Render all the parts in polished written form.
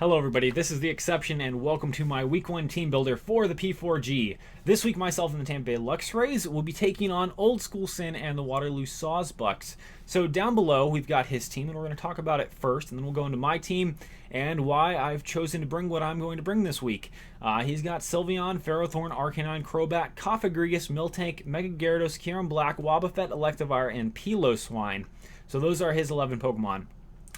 Hello everybody, this is TheXseption and welcome to my week 1 team builder for the P4G. This week myself and the Tampa Bay Luxrays will be taking on OldSchoolSin and the Waterloo Sawsbucks. So down below we've got his team and we're going to talk about it first, and then we'll go into my team and why I've chosen to bring what I'm going to bring this week. He's got Sylveon, Ferrothorn, Arcanine, Crobat, Cofagrigus, Miltank, Mega Gyarados, Kyurem Black, Wobbuffet, Electivire, and Piloswine. So those are his 11 Pokemon.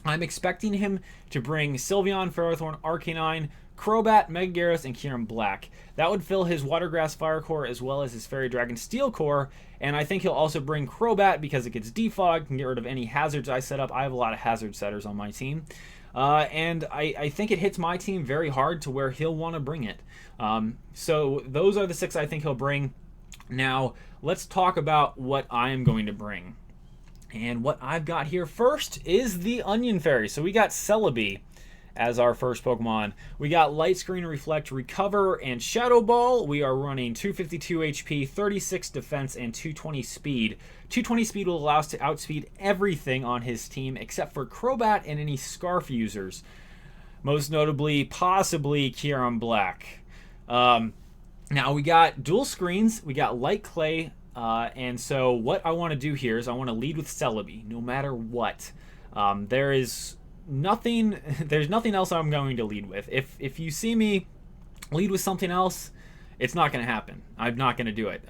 I'm expecting him to bring Sylveon, Ferrothorn, Arcanine, Crobat, Mega Gyarados, and Kyurem Black. That would fill his Watergrass Fire Core as well as his Fairy Dragon Steel Core, and I think he'll also bring Crobat because it gets defogged, can get rid of any hazards I set up. I have a lot of hazard setters on my team. And I think it hits my team very hard to where he'll want to bring it. So those are the 6 I think he'll bring. Now, let's talk about what I am going to bring. And what I've got here first is the Onion Fairy. So we got Celebi as our first Pokemon. We got Light Screen, Reflect, Recover, and Shadow Ball. We are running 252 HP, 36 defense, and 220 speed. 220 speed will allow us to outspeed everything on his team except for Crobat and any Scarf users. Most notably, possibly Kyurem Black. Now we got dual screens. We got Light Clay. And so what I want to do here is I want to lead with Celebi, no matter what. There's nothing else I'm going to lead with. If you see me lead with something else, it's not going to happen. I'm not going to do it.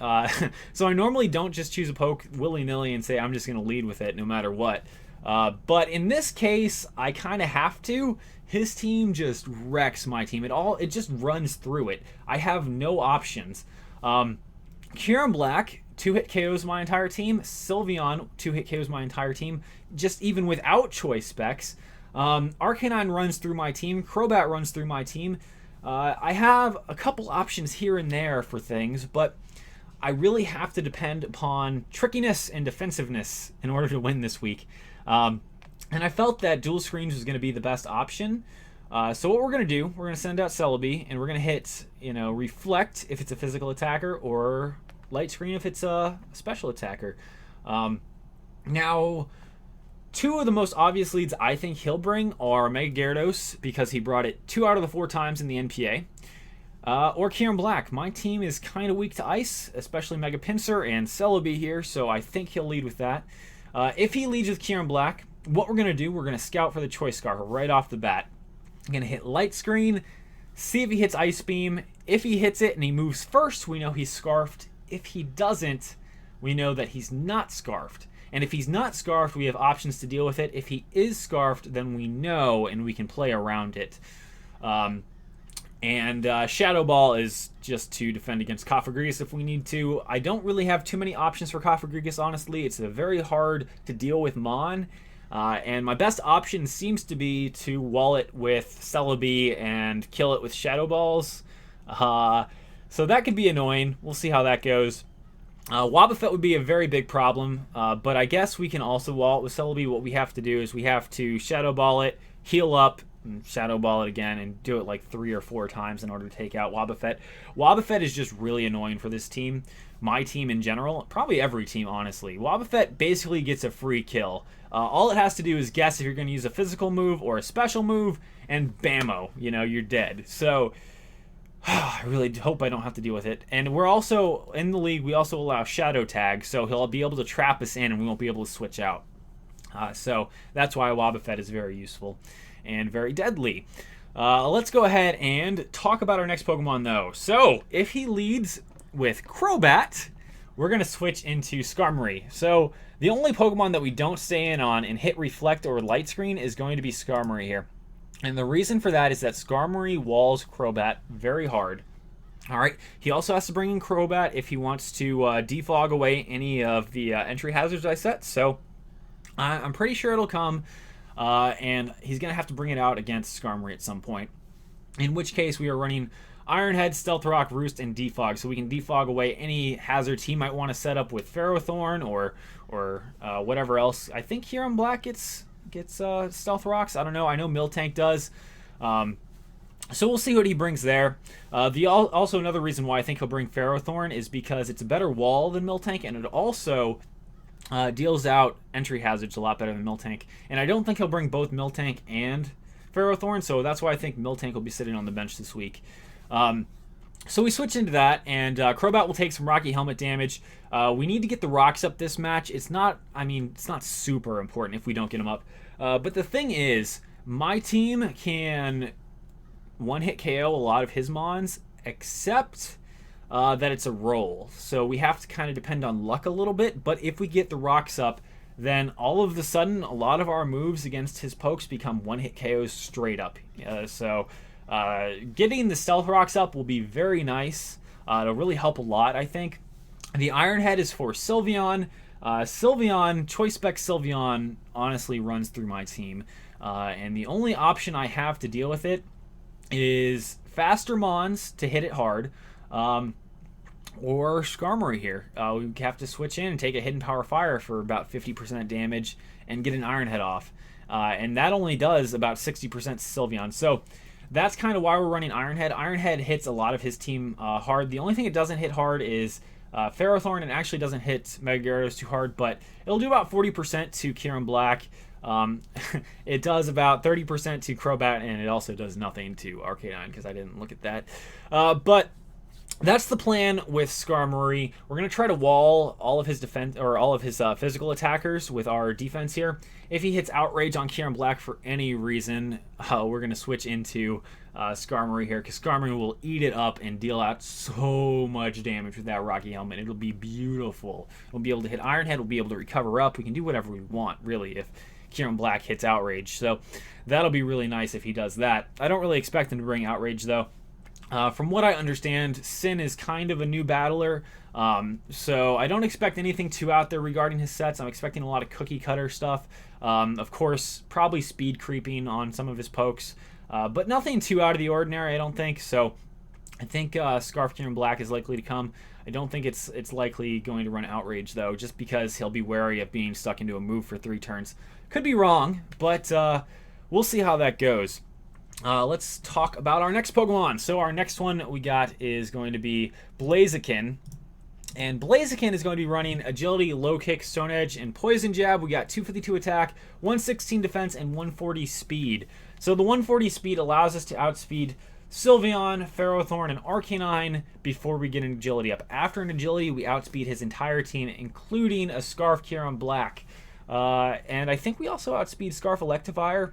So I normally don't just choose a poke willy-nilly and say I'm just going to lead with it no matter what. But in this case, I kind of have to. His team just wrecks my team. It just runs through it. I have no options. Kyurem Black 2-hit KOs my entire team. Sylveon 2-hit KOs my entire team, just even without choice specs. Arcanine runs through my team. Crobat runs through my team. I have a couple options here and there for things, but I really have to depend upon trickiness and defensiveness in order to win this week. And I felt that dual screens was going to be the best option. So what we're going to do, we're going to send out Celebi, and we're going to hit, Reflect if it's a physical attacker, or Light Screen if it's a special attacker. Now, 2 of the most obvious leads I think he'll bring are Mega Gyarados, because he brought it 2 out of the 4 times in the NPA, or Kyurem Black. My team is kind of weak to Ice, especially Mega Pinsir and Celebi here, so I think he'll lead with that. If he leads with Kyurem Black, what we're going to do, we're going to scout for the Choice Scarf right off the bat. I'm going to hit Light Screen, see if he hits Ice Beam. If he hits it and he moves first, we know he's Scarfed. If he doesn't, we know that he's not Scarfed. And if he's not Scarfed, we have options to deal with it. If he is Scarfed, then we know and we can play around it. Shadow Ball is just to defend against Cofagrigus if we need to. I don't really have too many options for Cofagrigus, honestly. It's a very hard to deal with Mon. And my best option seems to be to wall it with Celebi and kill it with Shadow Balls. So that could be annoying. We'll see how that goes. Wobbuffet would be a very big problem, but I guess we can also wall it with Celebi. What we have to do is we have to Shadow Ball it, heal up, and Shadow Ball it again, and do it like 3 or 4 times in order to take out Wobbuffet. Wobbuffet is just really annoying for this team. My team in general, probably every team, honestly. Wobbuffet basically gets a free kill. All it has to do is guess if you're going to use a physical move or a special move, and bammo, you're dead. So I really hope I don't have to deal with it. And we're also, in the league, we also allow Shadow Tag, so he'll be able to trap us in and we won't be able to switch out. So that's why Wobbuffet is very useful and very deadly. Let's go ahead and talk about our next Pokemon, though. So if he leads with Crobat, we're going to switch into Skarmory. So the only Pokemon that we don't stay in on and hit Reflect or Light Screen is going to be Skarmory here. And the reason for that is that Skarmory walls Crobat very hard. Alright, he also has to bring in Crobat if he wants to defog away any of the entry hazards I set. So I'm pretty sure it'll come, and he's going to have to bring it out against Skarmory at some point. In which case we are running Iron Head, Stealth Rock, Roost, and Defog, so we can defog away any hazards he might want to set up with Ferrothorn or whatever else. I think Kyurem Black gets Stealth Rocks. I don't know. I know Miltank does. So we'll see what he brings there. Also another reason why I think he'll bring Ferrothorn is because it's a better wall than Miltank, and it also deals out entry hazards a lot better than Miltank. And I don't think he'll bring both Miltank and Ferrothorn, so that's why I think Miltank will be sitting on the bench this week. So we switch into that, and Crobat will take some Rocky Helmet damage. We need to get the rocks up this match. It's not super important if we don't get them up. But the thing is, my team can one-hit KO a lot of his mons, except that it's a roll. So we have to kind of depend on luck a little bit, but if we get the rocks up, then all of a sudden, a lot of our moves against his pokes become one-hit KOs straight up. Getting the stealth rocks up will be very nice. It'll really help a lot, I think. The Iron Head is for Sylveon. Choice Spec Sylveon honestly runs through my team. And the only option I have to deal with it is faster Mons to hit it hard, or Skarmory here. We have to switch in and take a Hidden Power Fire for about 50% damage and get an Iron Head off. And that only does about 60% Sylveon. So that's kind of why we're running Iron Head. Iron Head hits a lot of his team hard. The only thing it doesn't hit hard is Ferrothorn, and actually doesn't hit Mega Gyarados too hard, but it'll do about 40% to Kyurem Black. It does about 30% to Crobat, and it also does nothing to Arcanine because I didn't look at that. But that's the plan with Skarmory. We're going to try to wall all of his defense, or all of his physical attackers with our defense here. If he hits Outrage on Kyurem Black for any reason, we're going to switch into Skarmory here, because Skarmory will eat it up and deal out so much damage with that Rocky Helmet. It'll be beautiful. We'll be able to hit Iron Head. We'll be able to recover up. We can do whatever we want, really, if Kyurem Black hits Outrage. So that'll be really nice if he does that. I don't really expect him to bring Outrage, though. From what I understand, Sin is kind of a new battler, so I don't expect anything too out there regarding his sets. I'm expecting a lot of cookie cutter stuff. Of course, probably speed creeping on some of his pokes, but nothing too out of the ordinary, I don't think. So I think Scarf Kyurem Black is likely to come. I don't think it's likely going to run Outrage, though, just because he'll be wary of being stuck into a move for 3 turns. Could be wrong, but we'll see how that goes. Let's talk about our next Pokemon. So our next one we got is going to be Blaziken. And Blaziken is going to be running Agility, Low Kick, Stone Edge, and Poison Jab. We got 252 attack, 116 defense, and 140 speed. So the 140 speed allows us to outspeed Sylveon, Ferrothorn, and Arcanine before we get an Agility up. After an Agility, we outspeed his entire team, including a Scarf Kyurem Black. And I think we also outspeed Scarf Electivire.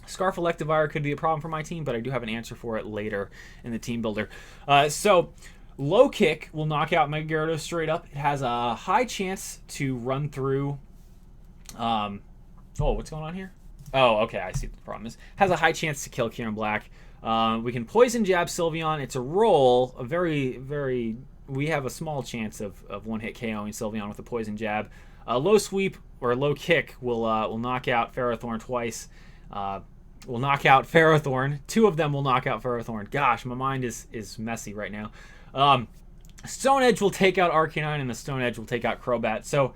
Scarf Electivire could be a problem for my team, but I do have an answer for it later in the team builder. So Low Kick will knock out Mega Gyarados straight up. It has a high chance to run through... oh, what's going on here? Oh, okay, I see what the problem is. Has a high chance to kill Kyurem Black. We can Poison Jab Sylveon. It's a roll. We have a small chance of one-hit KOing Sylveon with a Poison Jab. Low Sweep or Low Kick will knock out Ferrothorn twice. Will knock out Ferrothorn. 2 of them will knock out Ferrothorn. Gosh, my mind is messy right now. Stone Edge will take out Arcanine, and the Stone Edge will take out Crobat. So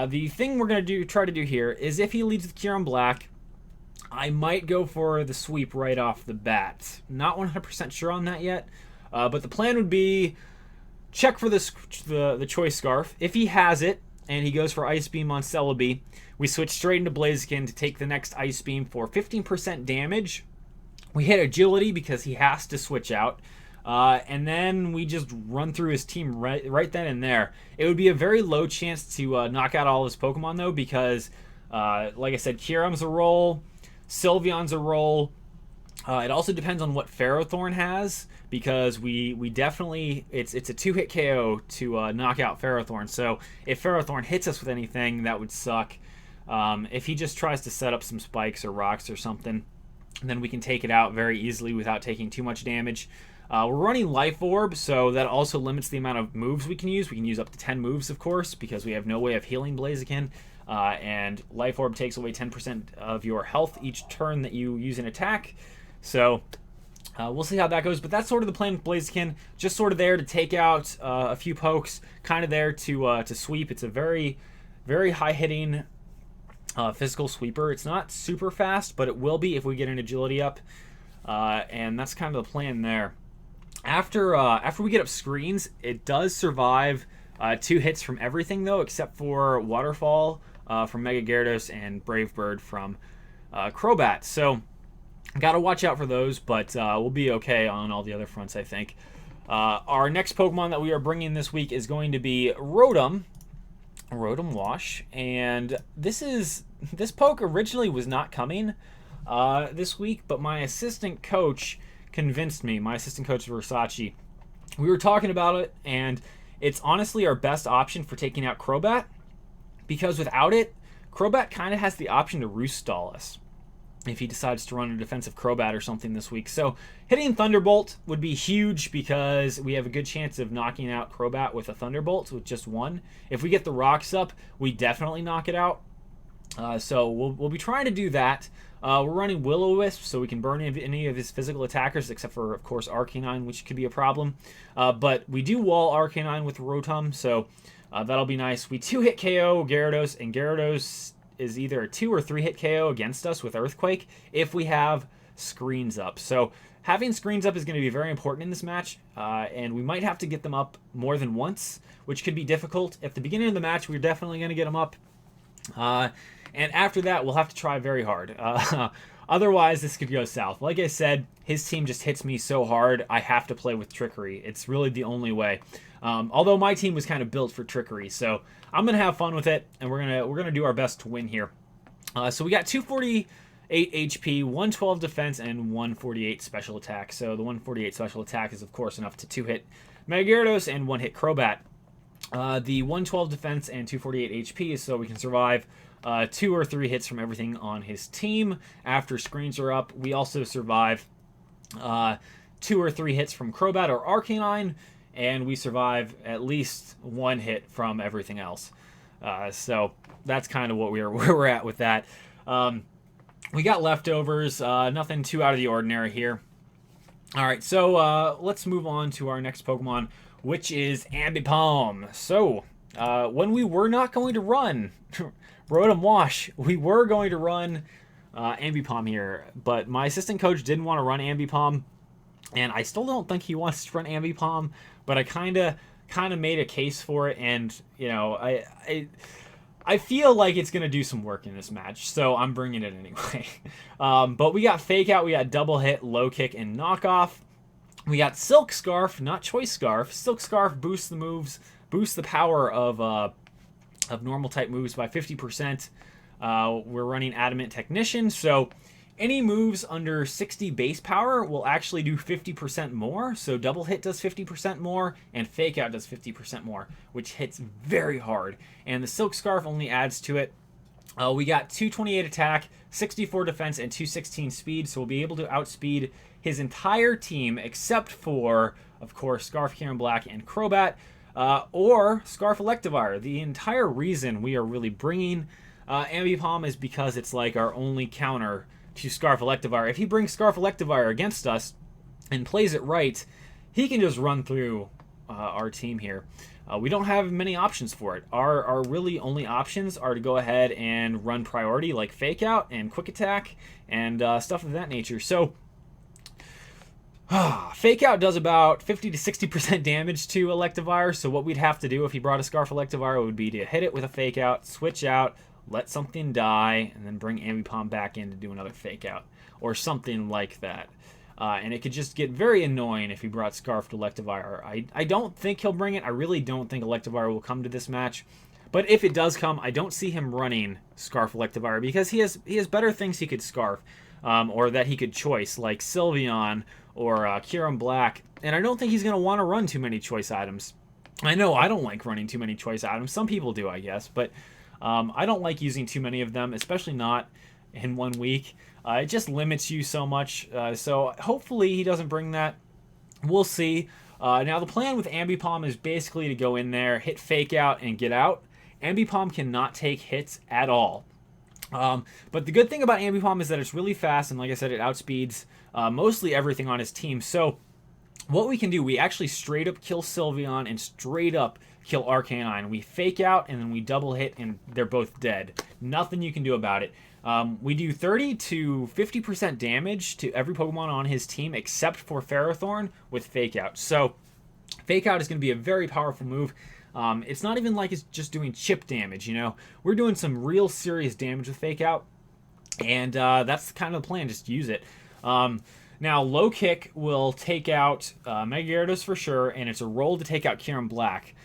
the thing we're going to try to do here is, if he leads with Kyurem Black, I might go for the sweep right off the bat. Not 100% sure on that yet, but the plan would be check for the Choice Scarf. If he has it, and he goes for Ice Beam on Celebi, we switch straight into Blaziken to take the next Ice Beam for 15% damage. We hit Agility because he has to switch out. And then we just run through his team right then and there. It would be a very low chance to knock out all his Pokemon, though, because, like I said, Kyurem's a roll, Sylveon's a roll. It also depends on what Ferrothorn has, because we definitely... It's a 2-hit KO to knock out Ferrothorn. So if Ferrothorn hits us with anything, that would suck. If he just tries to set up some spikes or rocks or something, then we can take it out very easily without taking too much damage. We're running Life Orb, so that also limits the amount of moves we can use. We can use up to 10 moves, of course, because we have no way of healing Blaziken. And Life Orb takes away 10% of your health each turn that you use an attack. So we'll see how that goes. But that's sort of the plan with Blaziken. Just sort of there to take out a few pokes, kind of there to sweep. It's a very, very high-hitting physical sweeper. It's not super fast, but it will be if we get an agility up. And that's kind of the plan there. After we get up screens, it does survive 2 hits from everything, though, except for Waterfall from Mega Gyarados and Brave Bird from Crobat. So Got to watch out for those, but we'll be okay on all the other fronts, I think. Our next Pokemon that we are bringing this week is going to be Rotom Wash, and this poke originally was not coming this week, but my assistant coach convinced me. My assistant coach Versace. We were talking about it, and it's honestly our best option for taking out Crobat, because without it, Crobat kind of has the option to roost stall us if he decides to run a defensive Crobat or something this week. So hitting Thunderbolt would be huge because we have a good chance of knocking out Crobat with a Thunderbolt with just one. If we get the rocks up, we definitely knock it out. So we'll be trying to do that. We're running Will-O-Wisp so we can burn any of his physical attackers, except for, of course, Arcanine, which could be a problem. But we do wall Arcanine with Rotom, so that'll be nice. We 2-hit KO Gyarados, and Gyarados is either a 2 or 3 hit KO against us with Earthquake if we have screens up. So having screens up is going to be very important in this match, and we might have to get them up more than once, which could be difficult. At the beginning of the match, we're definitely going to get them up, and after that, we'll have to try very hard. Otherwise, this could go south. Like I said, his team just hits me so hard, I have to play with Trickery. It's really the only way. Although my team was kind of built for Trickery, so I'm gonna have fun with it, and we're gonna do our best to win here. So we got 248 HP, 112 defense, and 148 special attack. So the 148 special attack is of course enough to 2-hit Mega Gyarados and 1-hit Crobat. The 112 defense and 248 HP is so we can survive 2 or 3 hits from everything on his team after screens are up. We also survive 2 or 3 hits from Crobat or Arcanine, and we survive at least 1 hit from everything else. So that's kind of what where we're at with that. We got leftovers, nothing too out of the ordinary here. All right, so let's move on to our next Pokemon, which is Ambipom. So when we were not going to run Rotom Wash, we were going to run Ambipom here, but my assistant coach didn't want to run Ambipom, and I still don't think he wants to run Ambipom, but I kind of made a case for it, and you know, I feel like it's going to do some work in this match, so I'm bringing it anyway. But we got Fake Out, we got Double Hit, Low Kick, and Knockoff. We got Silk Scarf, not Choice Scarf. Silk Scarf boosts the moves, boosts the power of normal type moves by 50%. We're running Adamant Technician, so any moves under 60 base power will actually do 50% more. So Double Hit does 50% more, and Fake Out does 50% more, which hits very hard. And the Silk Scarf only adds to it. We got 228 attack, 64 defense, and 216 speed, so we'll be able to outspeed his entire team except for, of course, Scarf Kieran Black and Crobat, or Scarf Electivire. The entire reason we are really bringing Ambipom is because it's like our only counter to Scarf Electivire. If he brings Scarf Electivire against us and plays it right, he can just run through our team here. We don't have many options for it. Our really only options are to go ahead and run priority like Fake Out and Quick Attack and stuff of that nature. So Fake Out does about 50 to 60% damage to Electivire, so what we'd have to do if he brought a Scarf Electivire would be to hit it with a Fake Out, switch out, let something die, and then bring Ambipom back in to do another Fake Out, or something like that. And it could just get very annoying if he brought Scarf to Electivire. I don't think he'll bring it. I really don't think Electivire will come to this match. But if it does come, I don't see him running Scarf Electivire because he has better things he could Scarf, or that he could choice, like Sylveon or Kieran Black. And I don't think he's going to want to run too many choice items. I know I don't like running too many choice items. Some people do, I guess. But I don't like using too many of them, especially not in 1 week. It just limits you so much. So hopefully he doesn't bring that. We'll see. Now the plan with Ambipom is basically to go in there, hit Fake Out, and get out. Ambipom cannot take hits at all. But the good thing about Ambipom is that it's really fast, and like I said, it outspeeds mostly everything on his team. So what we can do, we actually straight up kill Sylveon and straight up kill Arcanine. We Fake Out, and then we double hit, and they're both dead. Nothing you can do about it. We do 30 to 50% damage to every Pokemon on his team except for Ferrothorn with Fake Out. So Fake Out is going to be a very powerful move. It's not even like it's just doing chip damage, you know. We're doing some real serious damage with Fake Out, and that's kind of the plan, just use it. Now, low kick will take out Mega Gyarados for sure, and it's a roll to take out Kieran Black.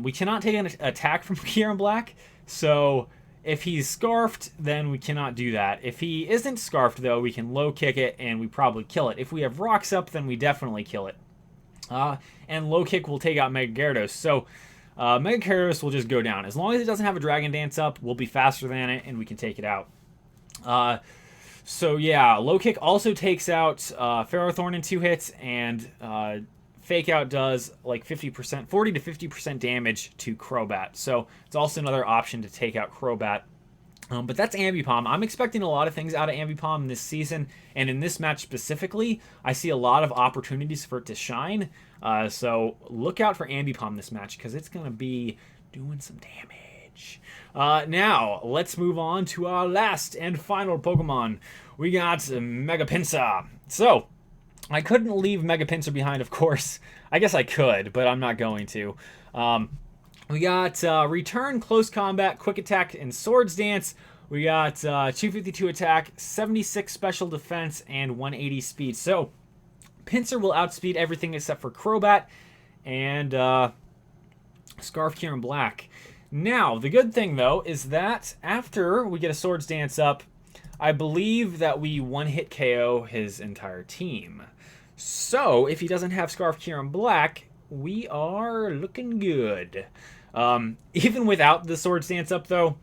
We cannot take an attack from Kieran Black, so if he's scarfed, then we cannot do that. If he isn't scarfed, though, we can low kick it, and we probably kill it. If we have rocks up, then we definitely kill it. And low kick will take out Mega Gyarados, so Mega Gyarados will just go down. As long as it doesn't have a Dragon Dance up, we'll be faster than it, and we can take it out. So yeah, low kick also takes out Ferrothorn in 2 hits, and fake out does like 50%, 40 to 50% damage to Crobat. So it's also another option to take out Crobat. But that's Ambipom. I'm expecting a lot of things out of Ambipom this season, and in this match specifically, I see a lot of opportunities for it to shine. So look out for Ambipom this match, because it's going to be doing some damage. Now, let's move on to our last and final Pokemon. We got Mega Pinsir. So, I couldn't leave Mega Pinsir behind, of course. I guess I could, but I'm not going to. We got Return, Close Combat, Quick Attack, and Swords Dance. We got 252 Attack, 76 Special Defense, and 180 Speed. So, Pinsir will outspeed everything except for Crobat and Scarf Kieran Black. Now, the good thing, though, is that after we get a Swords Dance up, I believe that we one-hit KO his entire team. So, if he doesn't have Scarf Kieran Black, we are looking good. Even without the Swords Dance up, though,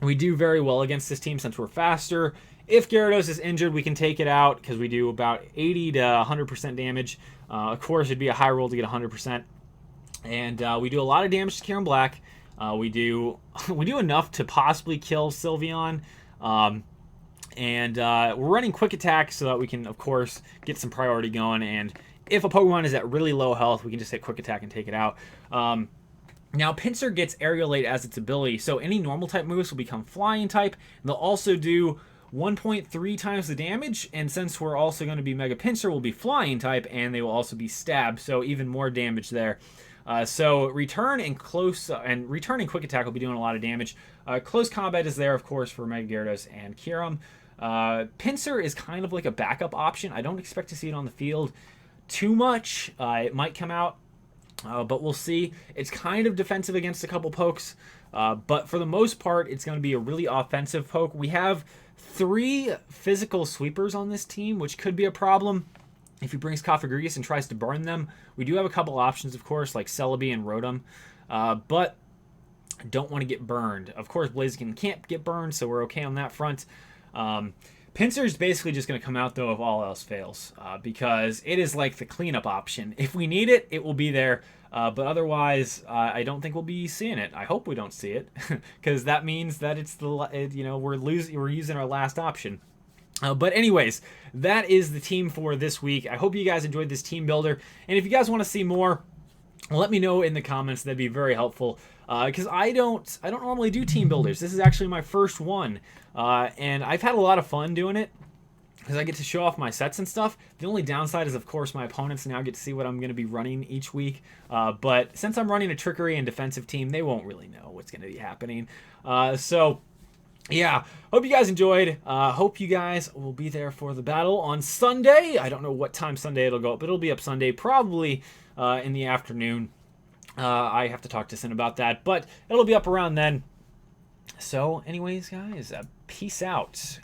we do very well against this team since we're faster. If Gyarados is injured, we can take it out because we do about 80 to 100% damage. Of course, it'd be a high roll to get 100%. And we do a lot of damage to Kieran Black. We do enough to possibly kill Sylveon. And we're running Quick Attack so that we can, of course, get some priority going. And if a Pokemon is at really low health, we can just hit Quick Attack and take it out. Now, Pinsir gets Aerial Aid as its ability, so any normal type moves will become Flying type. And they'll also do 1.3 times the damage, and since we're also going to be Mega Pinsir, will be Flying type, and they will also be Stab, so even more damage there. So Return and Return and Quick Attack will be doing a lot of damage. Close Combat is there, of course, for Mega Gyarados and Kyurem. Pinsir is kind of like a backup option. I don't expect to see it on the field too much. It might come out, but we'll see. It's kind of defensive against a couple pokes, but for the most part, it's going to be a really offensive poke. We have 3 physical sweepers on this team, which could be a problem if he brings Cofagrigus and tries to burn them. We do have a couple options, of course, like Celebi and Rotom, but don't want to get burned. Of course, Blaziken can't get burned, so we're okay on that front. Pinsir is basically just going to come out, though, if all else fails, because it is like the cleanup option. If we need it, it will be there, but otherwise, I don't think we'll be seeing it. I hope we don't see it, because that means that it's we're using our last option. But anyways, that is the team for this week. I hope you guys enjoyed this team builder, and if you guys want to see more, let me know in the comments. That'd be very helpful, because I don't normally do team builders. This is actually my first one, and I've had a lot of fun doing it because I get to show off my sets and stuff. The only downside is, of course, my opponents now get to see what I'm going to be running each week. But since I'm running a trickery and defensive team, they won't really know what's going to be happening. So yeah, hope you guys enjoyed. Hope you guys will be there for the battle on Sunday. I don't know what time Sunday it'll go up, but it'll be up Sunday, probably in the afternoon. I have to talk to Sin about that, but it'll be up around then. So anyways, guys, peace out.